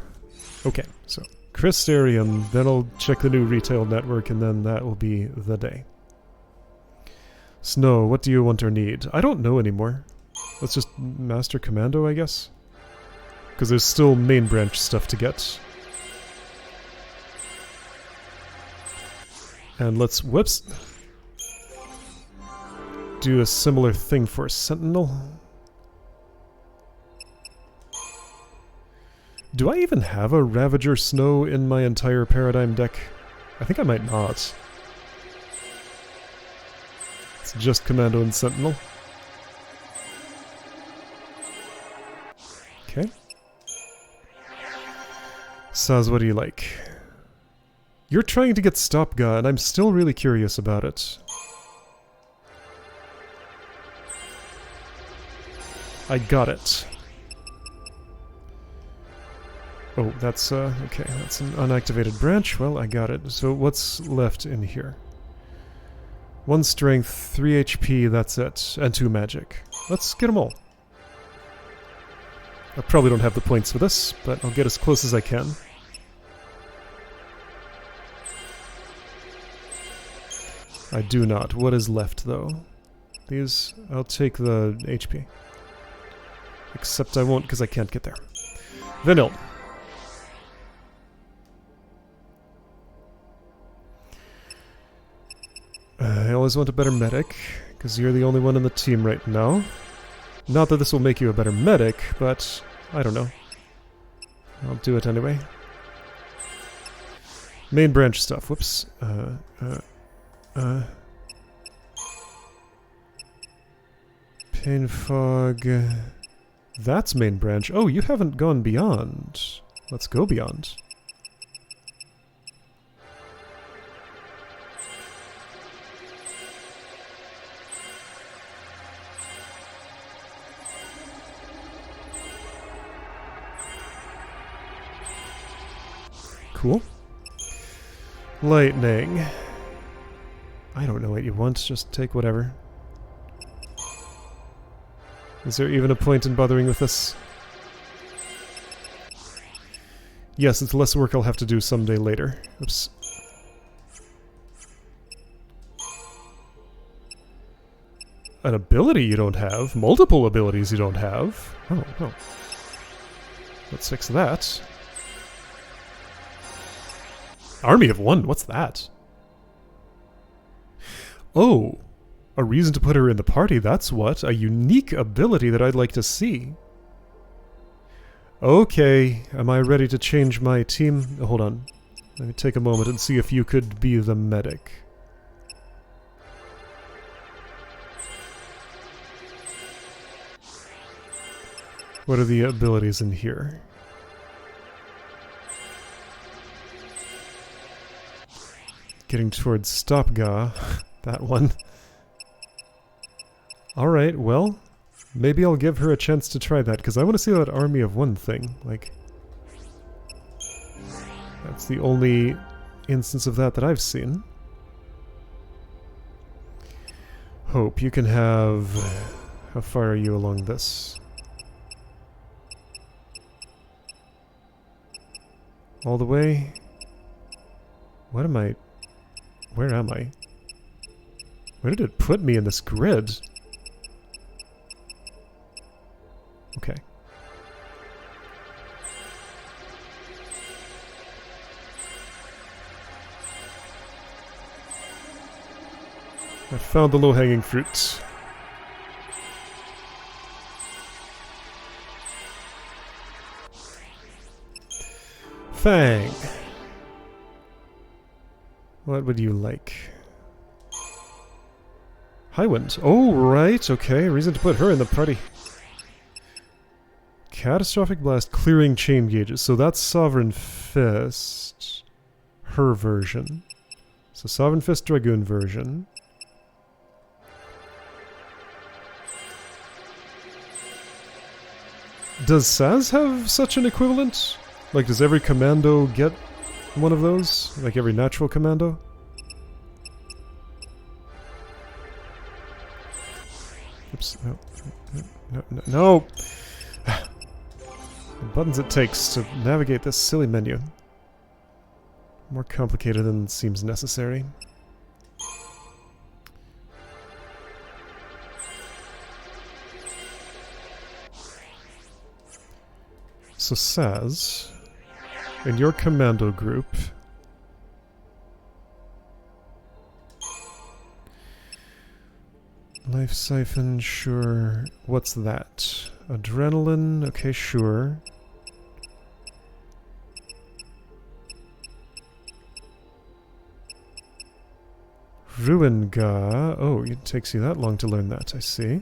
Okay, so Crystarium, then I'll check the new retail network, and then that will be the day. Snow, what do you want or need? I don't know anymore. Let's just Master Commando, I guess? Because there's still main branch stuff to get. And let's, whoops, do a similar thing for Sentinel. Do I even have a Ravager Snow in my entire Paradigm deck? I think I might not. It's just Commando and Sentinel. Okay. Saz, what do you like? You're trying to get Stopga, and I'm still really curious about it. I got it. Oh, that's, okay, that's an unactivated branch. Well, I got it. So what's left in here? 1 strength, 3 HP, that's it. And 2 magic. Let's get them all. I probably don't have the points for this, but I'll get as close as I can. I do not. What is left, though? These, I'll take the HP. Except I won't, because I can't get there. Vanille. I always want a better medic, because you're the only one in the team right now. Not that this will make you a better medic, but I don't know. I'll do it anyway. Main branch stuff. Whoops. Pain Fog. That's main branch. Oh, you haven't gone beyond. Let's go beyond. Cool. Lightning. I don't know what you want, just take whatever. Is there even a point in bothering with this? Yes, it's less work I'll have to do someday later. Oops. An ability you don't have? Multiple abilities you don't have? Oh, no. Let's fix that. Army of 1, what's that? Oh, a reason to put her in the party, that's what. A unique ability that I'd like to see. Okay, am I ready to change my team? Oh, hold on. Let me take a moment and see if you could be the medic. What are the abilities in here? Getting towards Stopga. That one. Alright, well, maybe I'll give her a chance to try that, because I want to see that Army of 1 thing. Like, that's the only instance of that I've seen. Hope, you can have... How far are you along this? All the way? What am I... Where am I? Where did it put me in this grid? Okay. I found the low-hanging fruits. Fang. What would you like? Highwind. Oh, right. Okay, reason to put her in the party. Catastrophic Blast, clearing chain gauges. So that's Sovereign Fist. Her version. So Sovereign Fist Dragoon version. Does Saz have such an equivalent? Like, does every commando get one of those? Like every natural commando? Oops. No. No. The buttons it takes to navigate this silly menu. More complicated than it seems necessary. So Saz, in your commando group, Life siphon, sure. What's that? Adrenaline, okay, sure. Ruinga. Oh, it takes you that long to learn that, I see.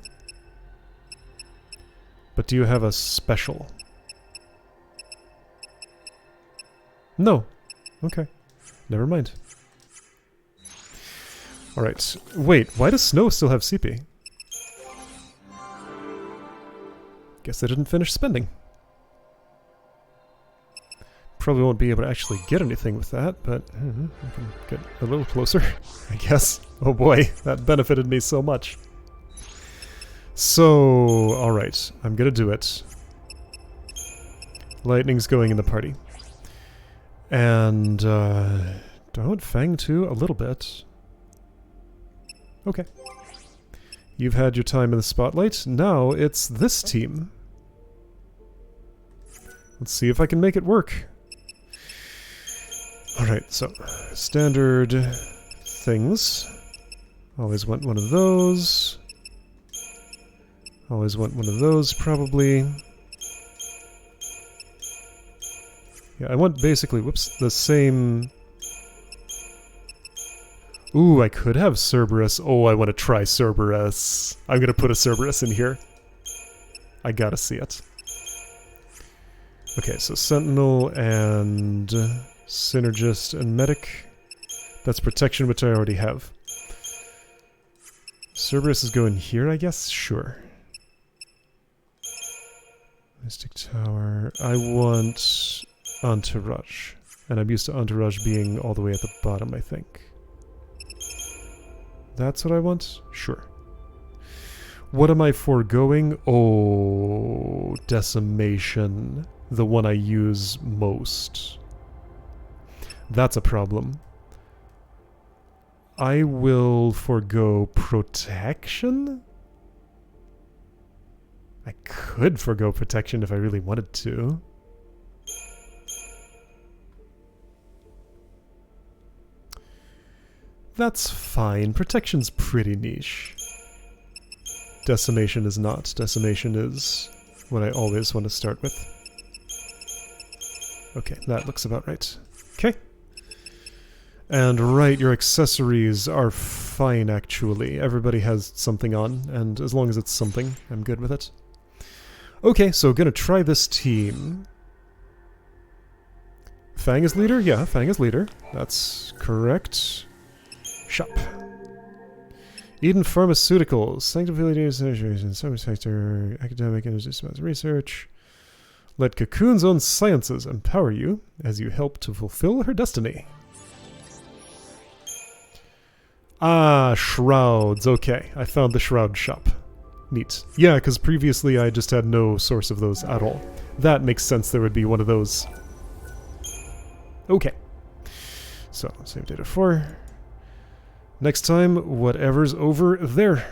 But do you have a special? No. Okay. Never mind. Alright. Wait, why does Snow still have CP? Guess I didn't finish spending. Probably won't be able to actually get anything with that, but I can get a little closer, I guess. Oh boy, that benefited me so much. So, alright, I'm gonna do it. Lightning's going in the party. And, do I want Fang too? A little bit. Okay. You've had your time in the spotlight. Now it's this team. Let's see if I can make it work. Alright, so, standard things. Always want one of those. Always want one of those, probably. Yeah, I want basically, whoops, the same... Ooh, I could have Cerberus. Oh, I want to try Cerberus. I'm gonna put a Cerberus in here. I gotta see it. Okay, so Sentinel and Synergist and Medic. That's protection, which I already have. Cerberus is going here, I guess? Sure. Mystic Tower. I want Entourage. And I'm used to Entourage being all the way at the bottom, I think. That's what I want? Sure. What am I foregoing? Oh, Decimation. The one I use most. That's a problem. I will forego Protection? I could forego Protection if I really wanted to. That's fine. Protection's pretty niche. Decimation is not. Decimation is what I always want to start with. Okay, that looks about right. Okay. And right, your accessories are fine, actually. Everybody has something on, and as long as it's something, I'm good with it. Okay, so gonna try this team. Fang is leader? Yeah, Fang is leader. That's correct. Shop. Eden Pharmaceuticals. Sanctification, service sector, academic and research. Let Cocoon's own sciences empower you as you help to fulfill her destiny. Ah, shrouds. Okay, I found the shroud shop. Neat. Yeah, because previously I just had no source of those at all. That makes sense, there would be one of those. Okay. So, save data 4. Next time, whatever's over there.